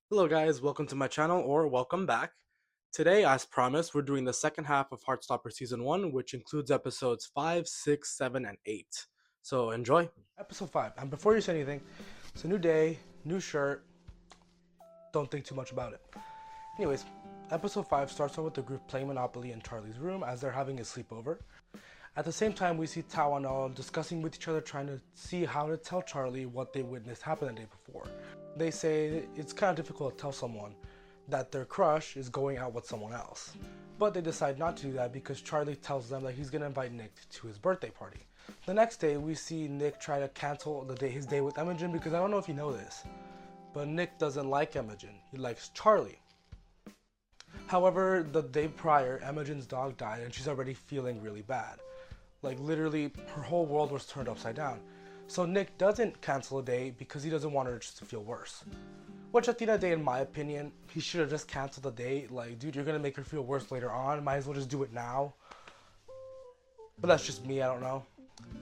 Hello guys, welcome to my channel or welcome back. Today, as promised, we're doing the second half of Heartstopper Season 1, which includes episodes 5, 6, 7, and 8. So enjoy. Episode 5, and before you say anything, it's a new day, new shirt, don't think too much about it. Anyways, episode 5 starts off with the group playing Monopoly in Charlie's room as they're having a sleepover. At the same time, we see Tao and all discussing with each other, trying to see how to tell Charlie what they witnessed happen the day before. They say it's kind of difficult to tell someone that their crush is going out with someone else. But they decide not to do that because Charlie tells them that he's going to invite Nick to his birthday party. The next day, we see Nick try to cancel his day with Imogen because I don't know if you know this, but Nick doesn't like Imogen. He likes Charlie. However, the day prior, Imogen's dog died and she's already feeling really bad. Like literally, her whole world was turned upside down. So Nick doesn't cancel a day because he doesn't want her just to feel worse. Which at the end of the day, in my opinion, he should have just canceled the date. Like, dude, you're gonna make her feel worse later on. Might as well just do it now. But that's just me, I don't know.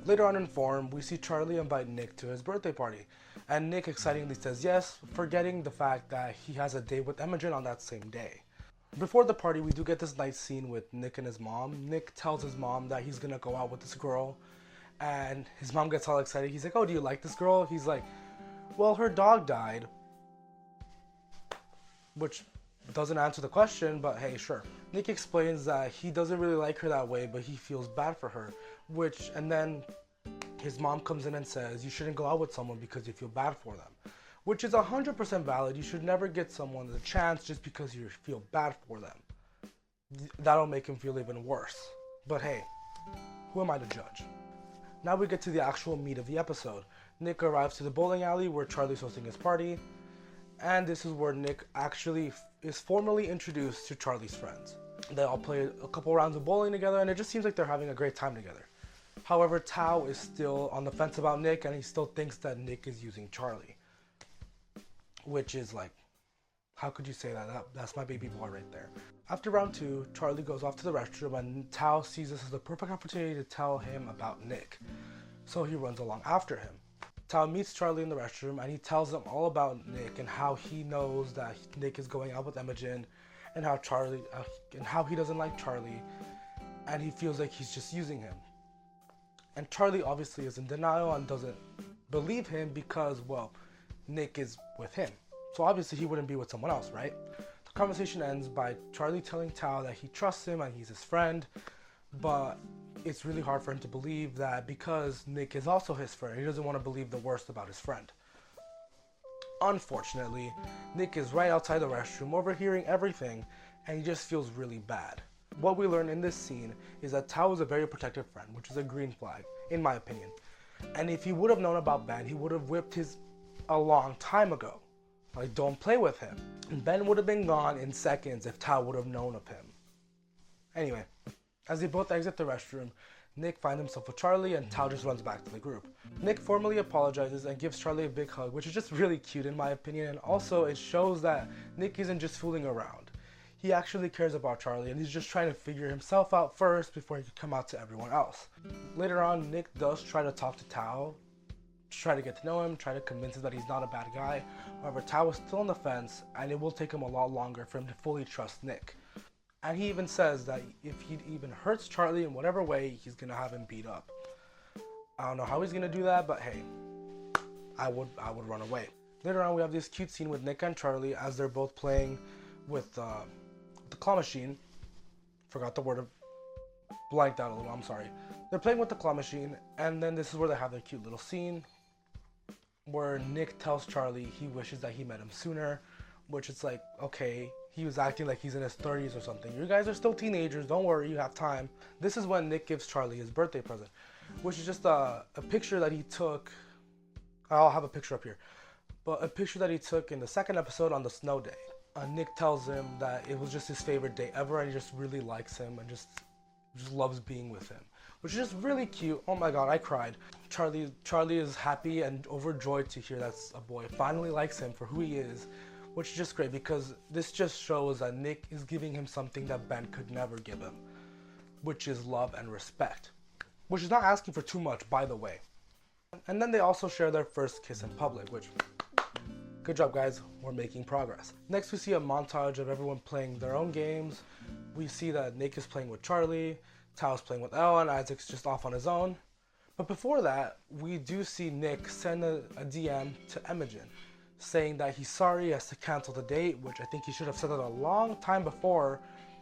Later on in Forum, we see Charlie invite Nick to his birthday party. And Nick excitingly says yes, forgetting the fact that he has a date with Imogen on that same day. Before the party, we do get this nice scene with Nick and his mom. Nick tells his mom that he's gonna go out with this girl, and his mom gets all excited. He's like, "Oh, do you like this girl?" He's like, "Well, her dog died," which doesn't answer the question, but hey, sure. Nick explains that he doesn't really like her that way, but he feels bad for her, and then his mom comes in and says, "You shouldn't go out with someone because you feel bad for them." Which is 100% valid. You should never get someone the chance just because you feel bad for them. That'll make him feel even worse. But hey, who am I to judge? Now we get to the actual meat of the episode. Nick arrives to the bowling alley where Charlie's hosting his party, and this is where Nick actually is formally introduced to Charlie's friends. They all play a couple rounds of bowling together, and it just seems like they're having a great time together. However, Tao is still on the fence about Nick, and he still thinks that Nick is using Charlie. Which is like, how could you say that? That's my baby boy right there. After round 2, Charlie goes off to the restroom and Tao sees this as the perfect opportunity to tell him about Nick. So he runs along after him. Tao meets Charlie in the restroom and he tells him all about Nick and how he knows that Nick is going out with Imogen and how he doesn't like Charlie and he feels like he's just using him. And Charlie obviously is in denial and doesn't believe him because, well, Nick is with him. So obviously he wouldn't be with someone else, right? The conversation ends by Charlie telling Tao that he trusts him and he's his friend, but it's really hard for him to believe that because Nick is also his friend, he doesn't want to believe the worst about his friend. Unfortunately, Nick is right outside the restroom overhearing everything and he just feels really bad. What we learn in this scene is that Tao is a very protective friend, which is a green flag, in my opinion. And if he would have known about Ben, he would have whipped his a long time ago. Like, don't play with him. And Ben would have been gone in seconds if Tao would have known of him. Anyway, as they both exit the restroom, Nick finds himself with Charlie and Tao just runs back to the group. Nick formally apologizes and gives Charlie a big hug, which is just really cute in my opinion, and also it shows that Nick isn't just fooling around. He actually cares about Charlie and he's just trying to figure himself out first before he can come out to everyone else. Later on, Nick does try to talk to Tao, try to get to know him, try to convince him that he's not a bad guy. However, Tao is still on the fence and it will take him a lot longer for him to fully trust Nick. And he even says that if he even hurts Charlie in whatever way, he's gonna have him beat up. I don't know how he's gonna do that, but hey, I would run away. Later on, we have this cute scene with Nick and Charlie as they're both playing with the claw machine. Forgot the word, blanked out a little, I'm sorry. They're playing with the claw machine, and then this is where they have their cute little scene where Nick tells Charlie he wishes that he met him sooner, which it's like, okay, he was acting like he's in his 30s or something. You guys are still teenagers, don't worry, you have time. This is when Nick gives Charlie his birthday present, which is just a picture that he took. I'll have a picture up here, but a picture that he took in the second episode on the snow day. Nick tells him that it was just his favorite day ever and he just really likes him and just loves being with him, which is just really cute. Oh my god, I cried. Charlie is happy and overjoyed to hear that a boy finally likes him for who he is, which is just great because this just shows that Nick is giving him something that Ben could never give him, which is love and respect, which is not asking for too much, by the way. And then they also share their first kiss in public, which Good job, guys. We're making progress. Next, we see a montage of everyone playing their own games. We see that Nick is playing with Charlie, Tao's playing with Elle, and Isaac's just off on his own. But before that, we do see Nick send a DM to Imogen saying that he's sorry he has to cancel the date, which I think he should have said that a long time before,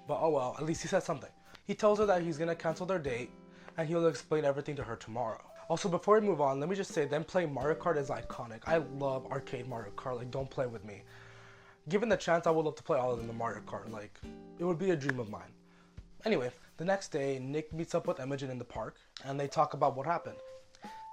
but oh well, at least he said something. He tells her that he's gonna cancel their date and he'll explain everything to her tomorrow. Also, before we move on, let me just say, them playing Mario Kart is iconic. I love arcade Mario Kart, like, don't play with me. Given the chance, I would love to play all of them in Mario Kart, like, it would be a dream of mine. Anyway, the next day, Nick meets up with Imogen in the park, and they talk about what happened.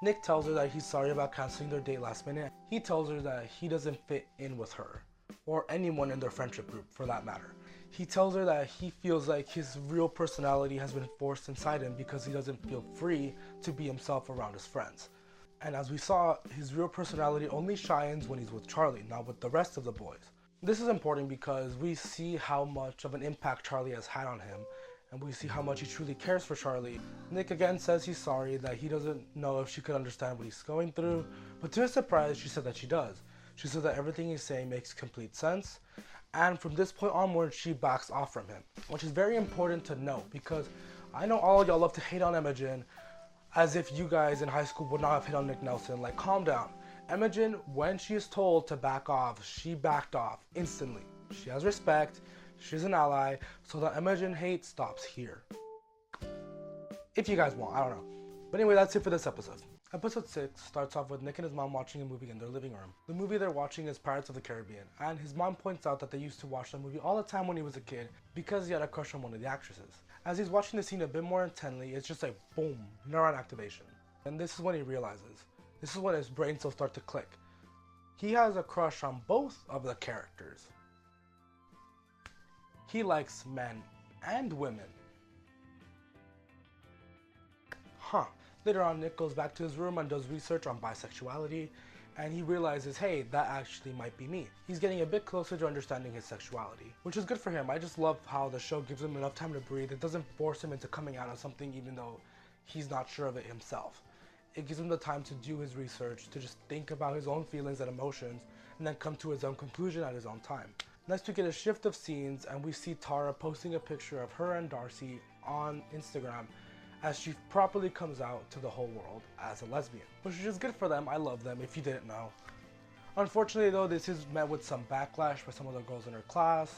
Nick tells her that he's sorry about canceling their date last minute. He tells her that he doesn't fit in with her, or anyone in their friendship group for that matter. He tells her that he feels like his real personality has been forced inside him because he doesn't feel free to be himself around his friends. And as we saw, his real personality only shines when he's with Charlie, not with the rest of the boys. This is important because we see how much of an impact Charlie has had on him, and we see how much he truly cares for Charlie. Nick again says he's sorry, that he doesn't know if she could understand what he's going through, but to his surprise, she said that she does. She said that everything he's saying makes complete sense, and from this point onward, she backs off from him, which is very important to note because I know all of y'all love to hate on Imogen as if you guys in high school would not have hit on Nick Nelson. Like, calm down. Imogen, when she is told to back off, she backed off instantly. She has respect. She's an ally, so the Imogen hate stops here. If you guys want, I don't know. But anyway, that's it for this episode. Episode 6 starts off with Nick and his mom watching a movie in their living room. The movie they're watching is Pirates of the Caribbean, and his mom points out that they used to watch the movie all the time when he was a kid because he had a crush on one of the actresses. As he's watching the scene a bit more intently, it's just like boom, neuron activation. And this is when he realizes. This is when his brain cells start to click. He has a crush on both of the characters. He likes men and women. Huh. Later on, Nick goes back to his room and does research on bisexuality, and he realizes, hey, that actually might be me. He's getting a bit closer to understanding his sexuality, which is good for him. I just love how the show gives him enough time to breathe. It doesn't force him into coming out of something even though he's not sure of it himself. It gives him the time to do his research, to just think about his own feelings and emotions, and then come to his own conclusion at his own time. Next, we get a shift of scenes, and we see Tara posting a picture of her and Darcy on Instagram as she properly comes out to the whole world as a lesbian, which is good for them. I love them, if you didn't know. Unfortunately though, this is met with some backlash by some of the girls in her class,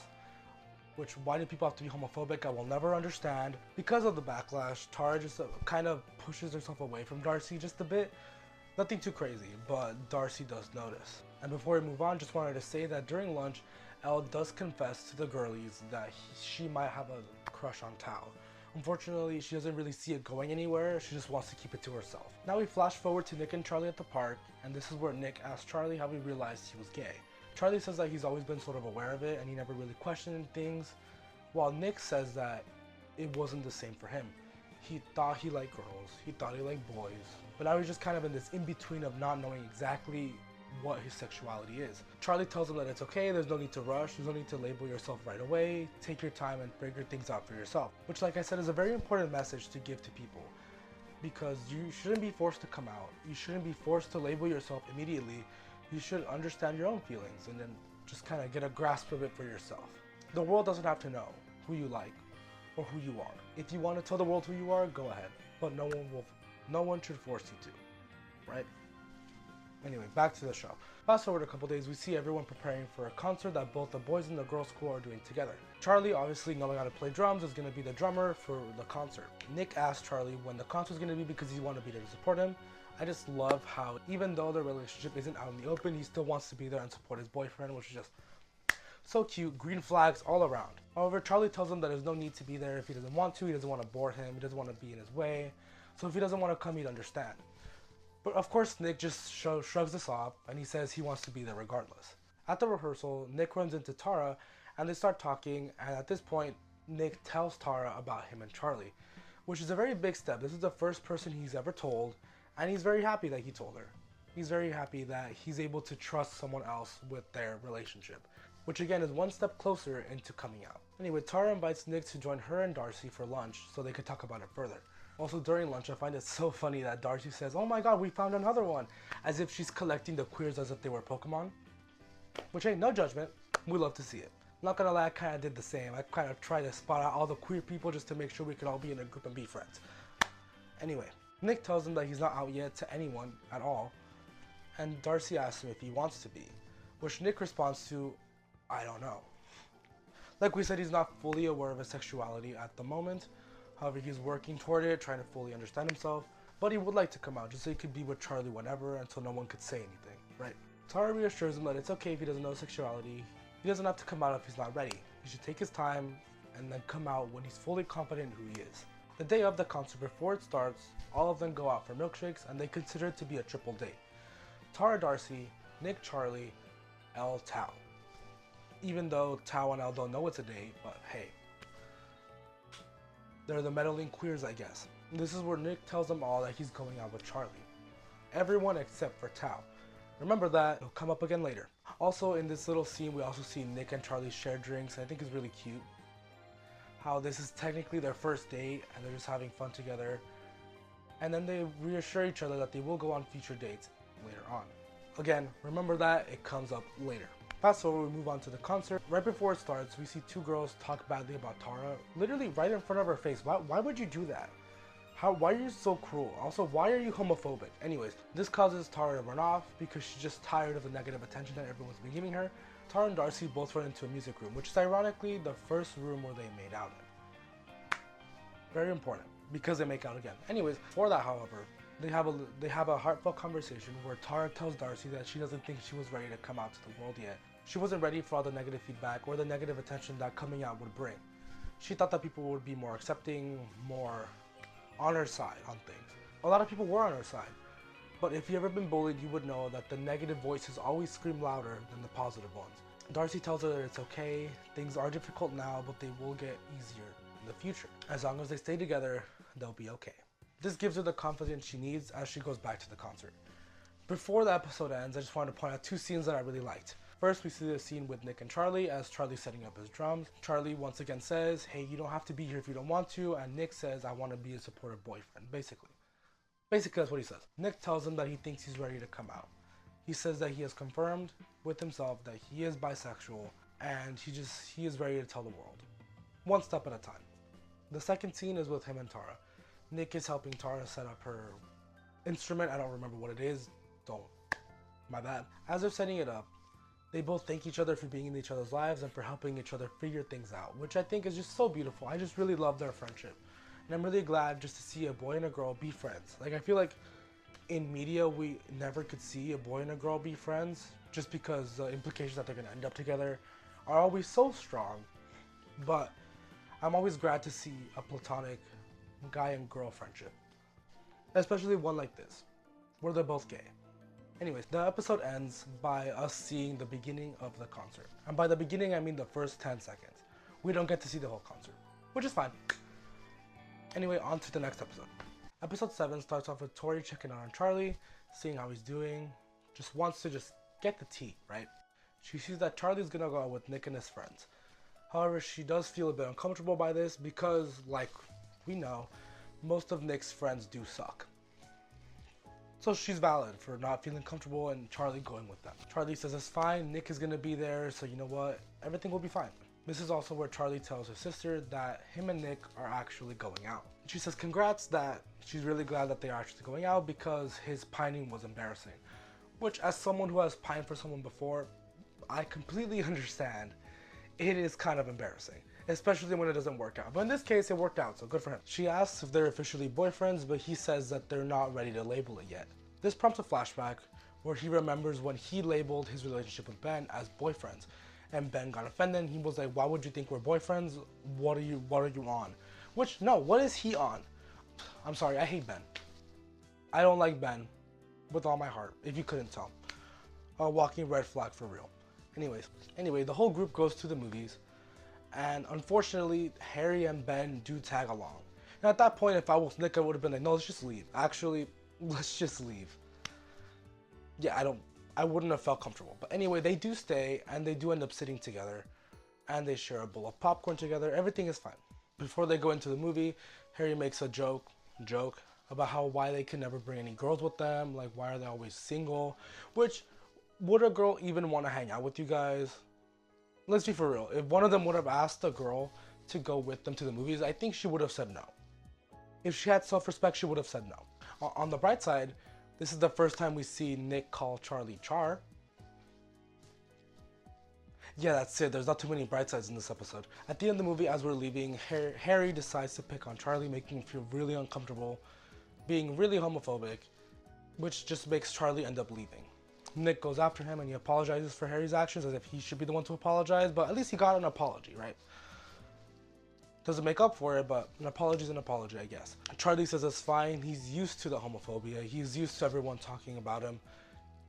which, why do people have to be homophobic? I will never understand. Because of the backlash, Tara just kind of pushes herself away from Darcy just a bit. Nothing too crazy, but Darcy does notice. And before we move on, just wanted to say that during lunch, Elle does confess to the girlies that she might have a crush on Tao. Unfortunately, she doesn't really see it going anywhere, she just wants to keep it to herself. Now we flash forward to Nick and Charlie at the park, and this is where Nick asks Charlie how he realized he was gay. Charlie says that he's always been sort of aware of it and he never really questioned things, while Nick says that it wasn't the same for him. He thought he liked girls, he thought he liked boys, but now he's just kind of in this in-between of not knowing exactly what his sexuality is. Charlie tells him that it's okay, there's no need to rush, there's no need to label yourself right away, take your time and figure things out for yourself. Which, like I said, is a very important message to give to people, because you shouldn't be forced to come out, you shouldn't be forced to label yourself immediately, you should understand your own feelings and then just kind of get a grasp of it for yourself. The world doesn't have to know who you like or who you are. If you want to tell the world who you are, go ahead, but no one should force you to, right? Anyway, back to the show. Fast forward a couple days, we see everyone preparing for a concert that both the boys and the girls' school are doing together. Charlie, obviously knowing how to play drums, is going to be the drummer for the concert. Nick asked Charlie when the concert is going to be because he wanted to be there to support him. I just love how, even though their relationship isn't out in the open, he still wants to be there and support his boyfriend, which is just so cute. Green flags all around. However, Charlie tells him that there's no need to be there if he doesn't want to. He doesn't want to bore him. He doesn't want to be in his way. So if he doesn't want to come, he'd understand. But of course, Nick just shrugs this off, and he says he wants to be there regardless. At the rehearsal, Nick runs into Tara, and they start talking, and at this point, Nick tells Tara about him and Charlie, which is a very big step. This is the first person he's ever told, and he's very happy that he told her. He's very happy that he's able to trust someone else with their relationship, which again is one step closer into coming out. Anyway, Tara invites Nick to join her and Darcy for lunch so they could talk about it further. Also, during lunch, I find it so funny that Darcy says, "Oh my god, we found another one," as if she's collecting the queers as if they were Pokemon. Which ain't no judgment, we love to see it. Not gonna lie, I kinda did the same. I kinda tried to spot out all the queer people just to make sure we could all be in a group and be friends. Anyway, Nick tells him that he's not out yet to anyone at all, and Darcy asks him if he wants to be, which Nick responds to, I don't know. Like we said, he's not fully aware of his sexuality at the moment. However, he's working toward it, trying to fully understand himself, but he would like to come out just so he could be with Charlie whenever until no one could say anything, right? Tara reassures him that it's okay if he doesn't know sexuality. He doesn't have to come out if he's not ready. He should take his time and then come out when he's fully confident in who he is. The day of the concert, before it starts, all of them go out for milkshakes and they consider it to be a triple date. Tara, Darcy, Nick, Charlie, Elle, Tao. Even though Tao and Elle don't know it's a date, but hey. They're the meddling queers, I guess. And this is where Nick tells them all that he's going out with Charlie. Everyone except for Tao. Remember that, it'll come up again later. Also, in this little scene, we also see Nick and Charlie share drinks. I think it's really cute. How this is technically their first date and they're just having fun together. And then they reassure each other that they will go on future dates later on. Again, remember that, it comes up later. Fast forward, we move on to the concert. Right before it starts, we see two girls talk badly about Tara, literally right in front of her face. Why would you do that? Why are you so cruel? Also, why are you homophobic? Anyways, this causes Tara to run off because she's just tired of the negative attention that everyone's been giving her. Tara and Darcy both run into a music room, which is ironically the first room where they made out in. Very important, because they make out again. Anyways, for that, however, they have a heartfelt conversation where Tara tells Darcy that she doesn't think she was ready to come out to the world yet. She wasn't ready for all the negative feedback or the negative attention that coming out would bring. She thought that people would be more accepting, more on her side on things. A lot of people were on her side. But if you've ever been bullied, you would know that the negative voices always scream louder than the positive ones. Darcy tells her that it's okay, things are difficult now, but they will get easier in the future. As long as they stay together, they'll be okay. This gives her the confidence she needs as she goes back to the concert. Before the episode ends, I just wanted to point out two scenes that I really liked. First, we see the scene with Nick and Charlie as Charlie's setting up his drums. Charlie once again says, hey, you don't have to be here if you don't want to, and Nick says, I want to be a supportive boyfriend, basically. Basically, that's what he says. Nick tells him that he thinks he's ready to come out. He says that he has confirmed with himself that he is bisexual, and he is ready to tell the world. One step at a time. The second scene is with him and Tara. Nick is helping Tara set up her instrument. I don't remember what it is. My bad. As they're setting it up, they both thank each other for being in each other's lives and for helping each other figure things out, which I think is just so beautiful. I just really love their friendship. And I'm really glad just to see a boy and a girl be friends. Like, I feel like in media, we never could see a boy and a girl be friends just because the implications that they're going to end up together are always so strong. But I'm always glad to see a platonic guy and girl friendship. Especially one like this, where they're both gay. Anyways, the episode ends by us seeing the beginning of the concert. And by the beginning, I mean the first 10 seconds. We don't get to see the whole concert, which is fine. Anyway, on to the next episode. Episode 7 starts off with Tori checking out on Charlie, seeing how he's doing. Just wants to get the tea, right? She sees that Charlie's gonna go out with Nick and his friends. However, she does feel a bit uncomfortable by this because, like we know, most of Nick's friends do suck. So she's valid for not feeling comfortable and Charlie going with them. Charlie says it's fine, Nick is gonna be there, so you know what, everything will be fine. This is also where Charlie tells her sister that him and Nick are actually going out. She says congrats, that she's really glad that they are actually going out because his pining was embarrassing. Which, as someone who has pined for someone before, I completely understand. It is kind of embarrassing, especially when it doesn't work out. But in this case, it worked out, so good for him. She asks if they're officially boyfriends, but he says that they're not ready to label it yet. This prompts a flashback where he remembers when he labeled his relationship with Ben as boyfriends. And Ben got offended. He was like, why would you think we're boyfriends? What are you on? Which, no, what is he on? I'm sorry, I hate Ben. I don't like Ben with all my heart, if you couldn't tell. A walking red flag for real. Anyway, the whole group goes to the movies. And unfortunately, Harry and Ben do tag along. And at that point, if I was Nick, I would have been like, no, let's just leave. Actually, let's just leave. Yeah, I wouldn't have felt comfortable. But anyway, they do stay, and they do end up sitting together. And they share a bowl of popcorn together. Everything is fine. Before they go into the movie, Harry makes a joke about why they can never bring any girls with them. Like, why are they always single? Which would a girl even want to hang out with you guys? Let's be for real. If one of them would have asked a girl to go with them to the movies, I think she would have said no. If she had self-respect, she would have said no. On the bright side, this is the first time we see Nick call Charlie Char. Yeah, that's it. There's not too many bright sides in this episode. At the end of the movie, as we're leaving, Harry decides to pick on Charlie, making him feel really uncomfortable, being really homophobic, which just makes Charlie end up leaving. Nick goes after him and he apologizes for Harry's actions as if he should be the one to apologize, but at least he got an apology, right? Doesn't make up for it, but an apology is an apology, I guess. Charlie says it's fine. He's used to the homophobia. He's used to everyone talking about him.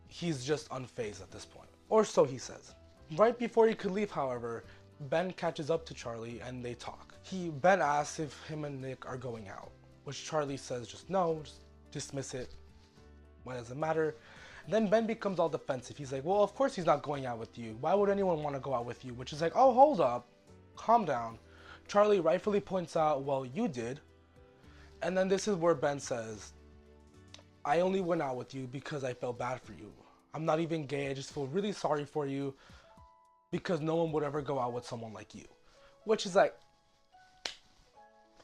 He's just unfazed at this point. Or so he says. Right before he could leave, however, Ben catches up to Charlie and they talk. Ben asks if him and Nick are going out, which Charlie says just no, just dismiss it. Why does it matter? Then Ben becomes all defensive. He's like, well, of course he's not going out with you. Why would anyone want to go out with you? Which is like, oh, hold up. Calm down. Charlie rightfully points out, well, you did. And then this is where Ben says, I only went out with you because I felt bad for you. I'm not even gay. I just feel really sorry for you because no one would ever go out with someone like you. Which is like,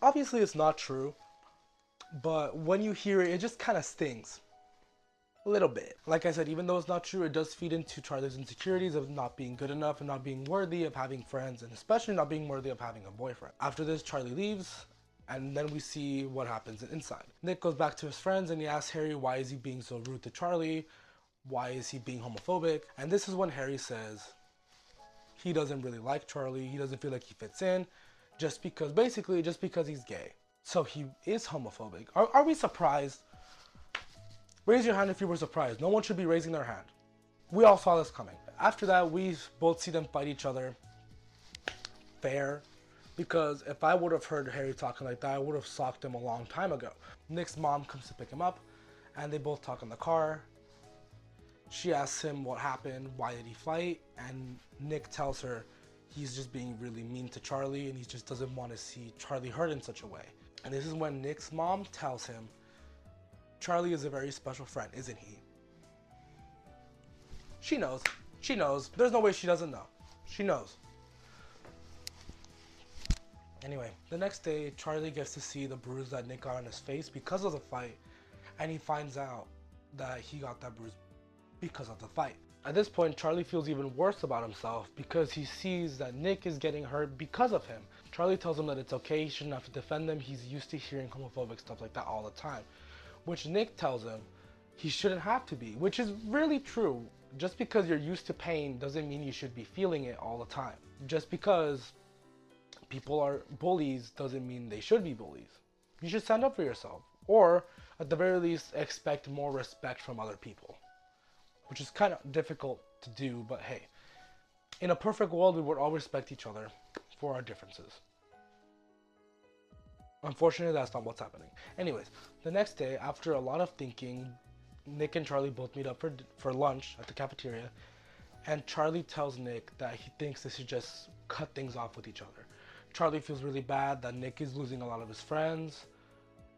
obviously it's not true. But when you hear it, it just kind of stings. A little bit. Like I said, even though it's not true, it does feed into Charlie's insecurities of not being good enough and not being worthy of having friends, and especially not being worthy of having a boyfriend. After this, Charlie leaves, and then we see what happens inside. Nick goes back to his friends and he asks Harry why is he being so rude to Charlie? Why is he being homophobic? And this is when Harry says he doesn't really like Charlie. He doesn't feel like he fits in just because he's gay. So he is homophobic. Are we surprised? Raise your hand if you were surprised. No one should be raising their hand. We all saw this coming. After that, we both see them fight each other. Fair. Because if I would have heard Harry talking like that, I would have socked him a long time ago. Nick's mom comes to pick him up, and they both talk in the car. She asks him what happened, why did he fight, and Nick tells her he's just being really mean to Charlie, and he just doesn't want to see Charlie hurt in such a way. And this is when Nick's mom tells him, Charlie is a very special friend, isn't he? She knows. She knows. There's no way she doesn't know. She knows. Anyway, the next day, Charlie gets to see the bruise that Nick got on his face because of the fight, and he finds out that he got that bruise because of the fight. At this point, Charlie feels even worse about himself because he sees that Nick is getting hurt because of him. Charlie tells him that it's okay, he shouldn't have to defend them, he's used to hearing homophobic stuff like that all the time. Which Nick tells him he shouldn't have to be, which is really true. Just because you're used to pain doesn't mean you should be feeling it all the time. Just because people are bullies doesn't mean they should be bullies. You should stand up for yourself, or at the very least expect more respect from other people, which is kind of difficult to do, but hey, in a perfect world we would all respect each other for our differences. Unfortunately, that's not what's happening. Anyways, the next day, after a lot of thinking, Nick and Charlie both meet up for lunch at the cafeteria, and Charlie tells Nick that he thinks they should just cut things off with each other. Charlie feels really bad that Nick is losing a lot of his friends,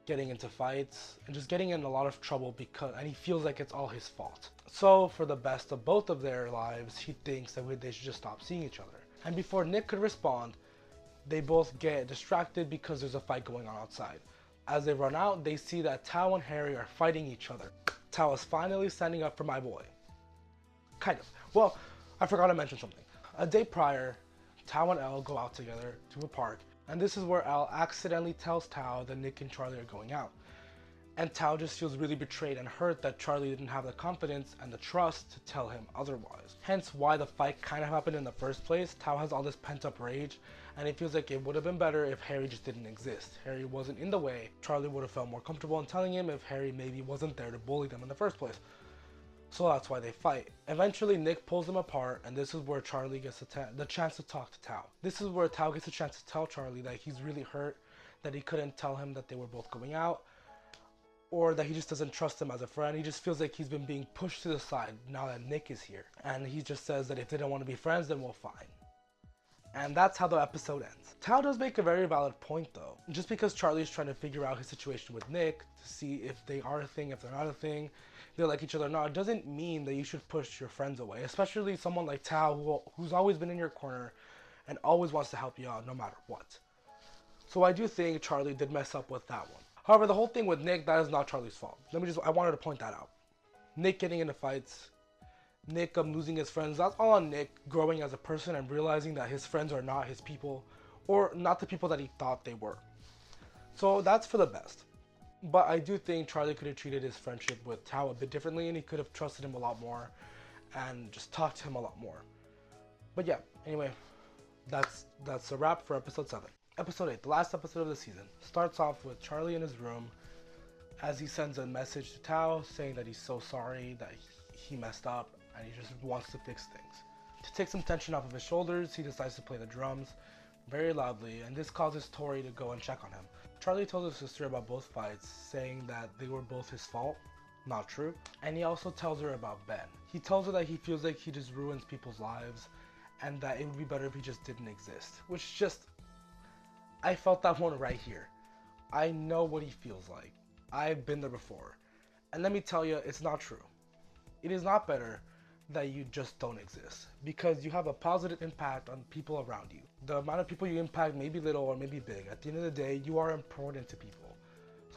getting into fights, and just getting in a lot of trouble and he feels like it's all his fault. So, for the best of both of their lives, he thinks that they should just stop seeing each other. And before Nick could respond, they both get distracted because there's a fight going on outside. As they run out, they see that Tao and Harry are fighting each other. Tao is finally standing up for my boy. Kind of. Well, I forgot to mention something. A day prior, Tao and Elle go out together to a park, and this is where Elle accidentally tells Tao that Nick and Charlie are going out. And Tao just feels really betrayed and hurt that Charlie didn't have the confidence and the trust to tell him otherwise. Hence why the fight kind of happened in the first place. Tao has all this pent up rage, and it feels like it would have been better if Harry just didn't exist. Harry wasn't in the way. Charlie would have felt more comfortable in telling him if Harry maybe wasn't there to bully them in the first place. So that's why they fight. Eventually Nick pulls them apart, and this is where Charlie gets the chance to talk to Tao. This is where Tao gets a chance to tell Charlie that he's really hurt, that he couldn't tell him that they were both going out, or that he just doesn't trust him as a friend. He just feels like he's been being pushed to the side now that Nick is here. And he just says that if they don't want to be friends, then we'll fine. And that's how the episode ends. Tao does make a very valid point though. Just because Charlie's trying to figure out his situation with Nick to see if they are a thing, if they're not a thing, they like each other or not, it doesn't mean that you should push your friends away. Especially someone like Tao who's always been in your corner and always wants to help you out no matter what. So I do think Charlie did mess up with that one. However, the whole thing with Nick, that is not Charlie's fault. I wanted to point that out. Nick getting into fights, Nick losing his friends, that's all on Nick growing as a person and realizing that his friends are not his people or not the people that he thought they were. So that's for the best. But I do think Charlie could have treated his friendship with Tao a bit differently and he could have trusted him a lot more and just talked to him a lot more. But yeah, anyway, that's a wrap for episode 7. Episode 8, the last episode of the season, starts off with Charlie in his room as he sends a message to Tao saying that he's so sorry that he messed up and he just wants to fix things. To take some tension off of his shoulders, he decides to play the drums very loudly, and this causes Tori to go and check on him. Charlie tells his sister about both fights, saying that they were both his fault. Not true. And he also tells her about Ben. He tells her that he feels like he just ruins people's lives and that it would be better if he just didn't exist. Which just, I felt that one right here. I know what he feels like. I've been there before. And let me tell you, it's not true. It is not better that you just don't exist, because you have a positive impact on people around you. The amount of people you impact may be little or may be big. At the end of the day, you are important to people.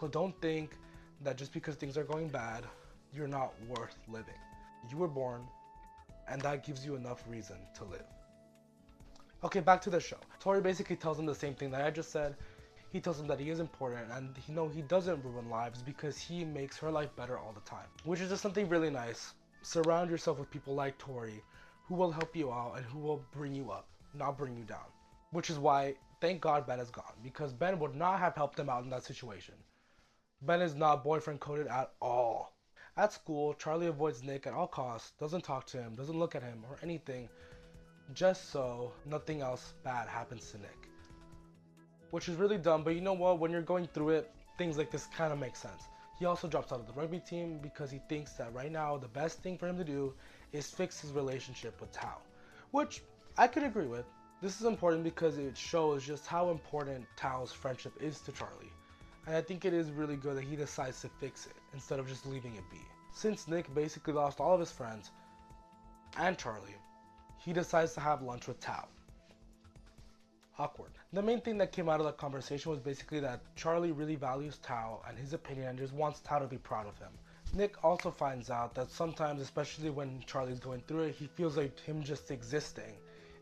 So don't think that just because things are going bad, you're not worth living. You were born, and that gives you enough reason to live. Okay, back to the show. Tori basically tells him the same thing that I just said. He tells him that he is important and he doesn't ruin lives because he makes her life better all the time. Which is just something really nice. Surround yourself with people like Tori who will help you out and who will bring you up, not bring you down. Which is why, thank God Ben is gone, because Ben would not have helped him out in that situation. Ben is not boyfriend coded at all. At school, Charlie avoids Nick at all costs, doesn't talk to him, doesn't look at him or anything, just so nothing else bad happens to Nick. Which is really dumb, but you know what, when you're going through it, things like this kind of make sense. He also drops out of the rugby team because he thinks that right now the best thing for him to do is fix his relationship with Tao. Which I could agree with. This is important because it shows just how important Tao's friendship is to Charlie. And I think it is really good that he decides to fix it instead of just leaving it be. Since Nick basically lost all of his friends and Charlie, he decides to have lunch with Tao. Awkward. The main thing that came out of the conversation was basically that Charlie really values Tao and his opinion and just wants Tao to be proud of him. Nick also finds out that sometimes, especially when Charlie's going through it, he feels like him just existing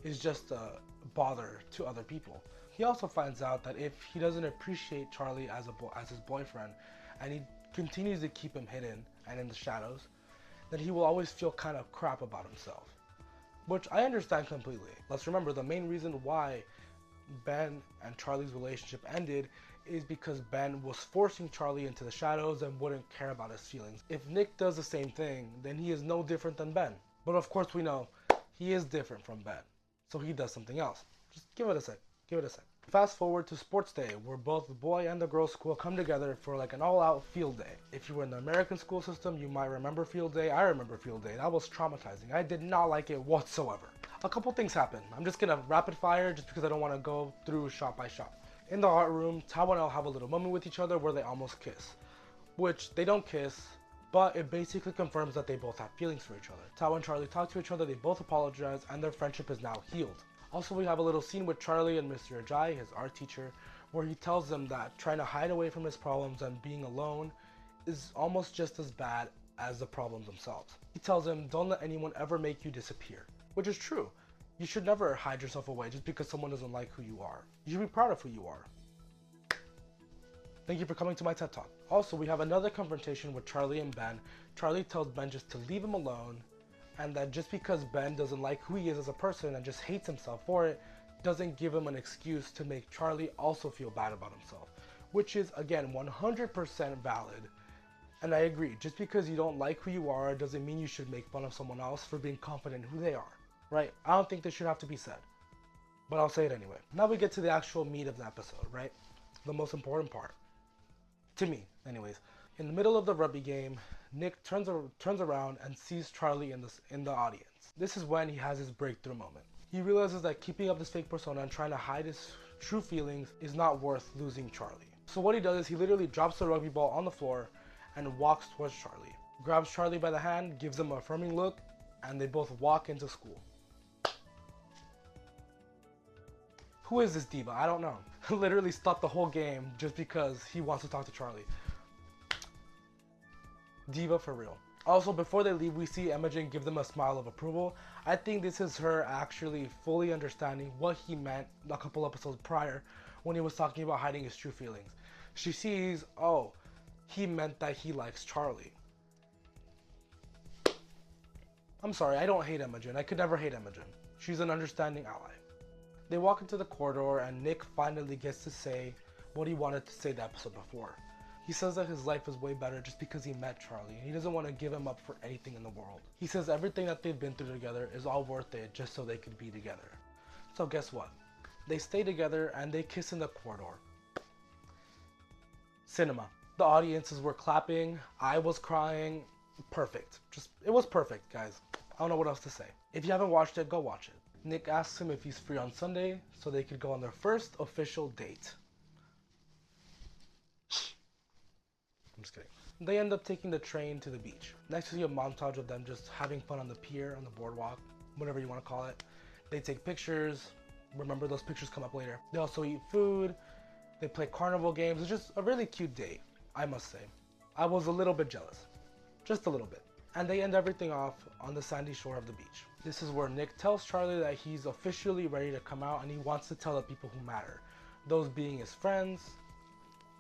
is just a bother to other people. He also finds out that if he doesn't appreciate Charlie as his boyfriend and he continues to keep him hidden and in the shadows, then he will always feel kind of crap about himself. Which I understand completely. Let's remember the main reason why Ben and Charlie's relationship ended is because Ben was forcing Charlie into the shadows and wouldn't care about his feelings. If Nick does the same thing, then he is no different than Ben. But of course we know he is different from Ben, so he does something else. Just give it a sec. Fast forward to sports day, where both the boy and the girls school come together for like an all-out field day. If you were in the American school system, you might remember field day. I remember field day. That was traumatizing. I did not like it whatsoever. A couple things happen. I'm just gonna rapid fire just because I don't want to go through shot by shot. In the art room, Tao and Elle have a little moment with each other where they almost kiss. Which they don't kiss, but it basically confirms that they both have feelings for each other. Tao and Charlie talk to each other, they both apologize, and their friendship is now healed. Also, we have a little scene with Charlie and Mr. Ajay, his art teacher, where he tells them that trying to hide away from his problems and being alone is almost just as bad as the problems themselves. He tells him, don't let anyone ever make you disappear. Which is true. You should never hide yourself away just because someone doesn't like who you are. You should be proud of who you are. Thank you for coming to my TED Talk. Also, we have another confrontation with Charlie and Ben. Charlie tells Ben just to leave him alone, and that just because Ben doesn't like who he is as a person and just hates himself for it, doesn't give him an excuse to make Charlie also feel bad about himself. Which is, again, 100% valid. And I agree, just because you don't like who you are doesn't mean you should make fun of someone else for being confident in who they are, right? I don't think this should have to be said, but I'll say it anyway. Now we get to the actual meat of the episode, right? The most important part. To me, anyways. In the middle of the rugby game, Nick turns around and sees Charlie in the audience. This is when he has his breakthrough moment. He realizes that keeping up this fake persona and trying to hide his true feelings is not worth losing Charlie. So what he does is he literally drops the rugby ball on the floor and walks towards Charlie. Grabs Charlie by the hand, gives him a affirming look, and they both walk into school. Who is this diva? I don't know. Literally stopped the whole game just because he wants to talk to Charlie. Diva for real. Also, before they leave, we see Imogen give them a smile of approval. I think this is her actually fully understanding what he meant a couple episodes prior when he was talking about hiding his true feelings. She sees, oh, he meant that he likes Charlie. I'm sorry, I don't hate Imogen. I could never hate Imogen. She's an understanding ally. They walk into the corridor and Nick finally gets to say what he wanted to say the episode before. He says that his life is way better just because he met Charlie and he doesn't want to give him up for anything in the world. He says everything that they've been through together is all worth it just so they could be together. So guess what? They stay together and they kiss in the corridor. Cinema. The audiences were clapping, I was crying. Perfect. It was perfect, guys. I don't know what else to say. If you haven't watched it, go watch it. Nick asks him if he's free on Sunday so they could go on their first official date. I'm just kidding. They end up taking the train to the beach. Next to see a montage of them just having fun on the pier, on the boardwalk, whatever you want to call it. They take pictures. Remember, those pictures come up later. They also eat food. They play carnival games. It's just a really cute date, I must say. I was a little bit jealous. Just a little bit. And they end everything off on the sandy shore of the beach. This is where Nick tells Charlie that he's officially ready to come out and he wants to tell the people who matter. Those being his friends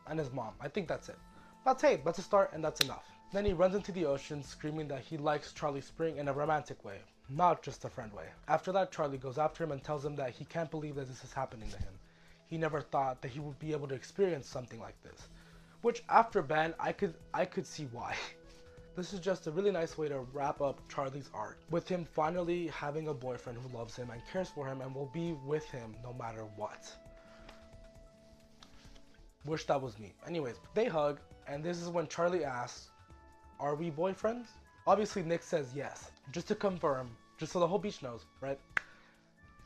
and his mom. I think that's it. That's a start and that's enough. Then he runs into the ocean screaming that he likes Charlie Spring in a romantic way, not just a friend way. After that, Charlie goes after him and tells him that he can't believe that this is happening to him. He never thought that he would be able to experience something like this. Which after Ben, I could see why. This is just a really nice way to wrap up Charlie's arc, with him finally having a boyfriend who loves him and cares for him and will be with him no matter what. Wish that was me. Anyways, they hug, and this is when Charlie asks, are we boyfriends? Obviously Nick says yes, just to confirm, just so the whole beach knows, right?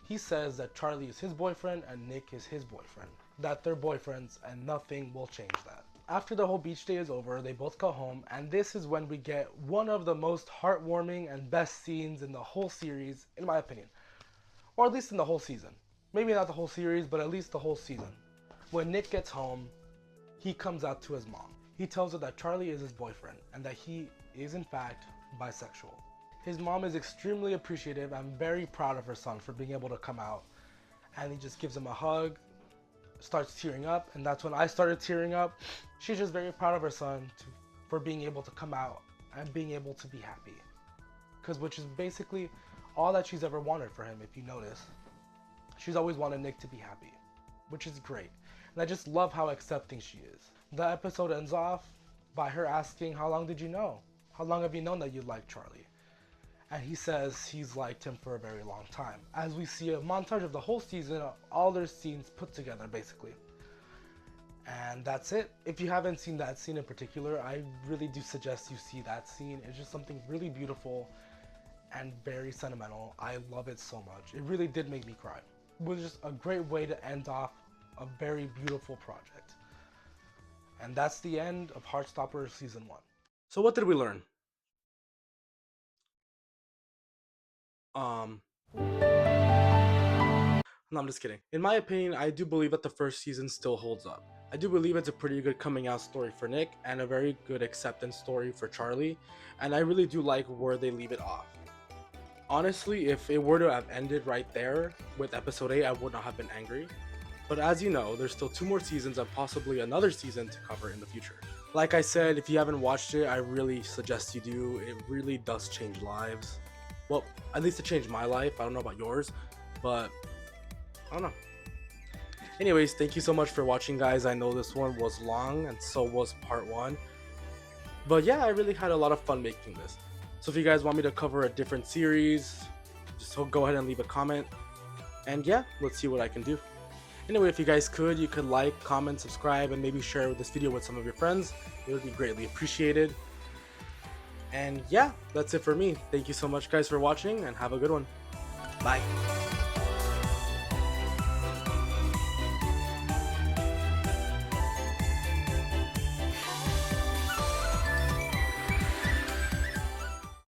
He says that Charlie is his boyfriend and Nick is his boyfriend, that they're boyfriends and nothing will change that. After the whole beach day is over, they both go home, and this is when we get one of the most heartwarming and best scenes in the whole series, in my opinion. Or at least in the whole season. Maybe not the whole series, but at least the whole season. When Nick gets home, he comes out to his mom. He tells her that Charlie is his boyfriend, and that he is in fact bisexual. His mom is extremely appreciative and very proud of her son for being able to come out, and he just gives him a hug, starts tearing up, and that's when I started tearing up. She's just very proud of her son for being able to come out and being able to be happy, which is basically all that she's ever wanted for him. If you notice, she's always wanted Nick to be happy, which is great, and I just love how accepting she is. The episode ends off by her asking, how long did you know? How long have you known that you liked Charlie? And he says he's liked him for a very long time, as we see a montage of the whole season, all their scenes put together basically. And that's it. If you haven't seen that scene in particular, I really do suggest you see that scene. It's just something really beautiful and very sentimental. I love it so much. It really did make me cry. It was just a great way to end off a very beautiful project. And that's the end of Heartstopper Season 1. So what did we learn? No, I'm just kidding. In my opinion, I do believe that the first season still holds up. I do believe it's a pretty good coming out story for Nick and a very good acceptance story for Charlie, and I really do like where they leave it off. Honestly, if it were to have ended right there with episode 8, I would not have been angry. But as you know, there's still 2 more seasons and possibly another season to cover in the future. Like I said, if you haven't watched it, I really suggest you do. It really does change lives. Well, at least it changed my life. I don't know about yours, but I don't know. Anyways, thank you so much for watching, guys. I know this one was long and so was part 1. But yeah, I really had a lot of fun making this. So if you guys want me to cover a different series, just go ahead and leave a comment. And yeah, let's see what I can do. Anyway, if you guys could, you could like, comment, subscribe, and maybe share this video with some of your friends. It would be greatly appreciated. And yeah, that's it for me. Thank you so much, guys, for watching, and have a good one. Bye.